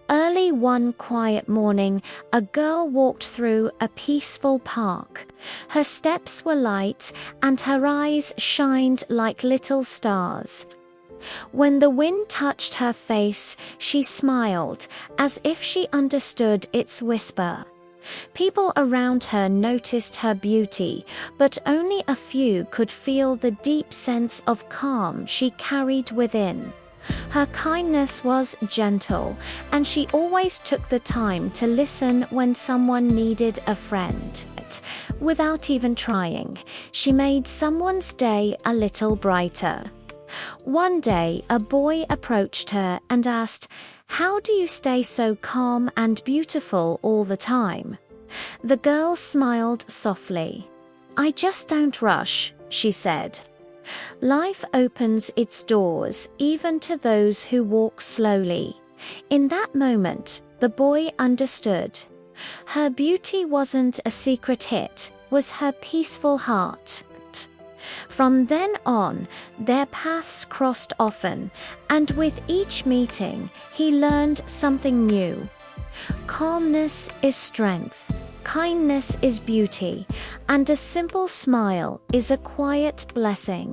Early one quiet morning, a girl walked through a peaceful park. Her steps were light, and her eyes shined like little stars. When the wind touched her face, she smiled, as if she understood its whisper. People around her noticed her beauty, but only a few could feel the deep sense of calm she carried within. Her kindness was gentle, and she always took the time to listen when someone needed a friend. Without even trying, she made someone's day a little brighter. One day, a boy approached her and asked, "How do you stay so calm and beautiful all the time?" The girl smiled softly. "I just don't rush," she said. Life opens its doors even to those who walk slowly. In that moment, the boy understood. Her beauty wasn't a secret hit, was her peaceful heart. From then on, their paths crossed often, and with each meeting, he learned something new. Calmness is strength, kindness is beauty, and a simple smile is a quiet blessing.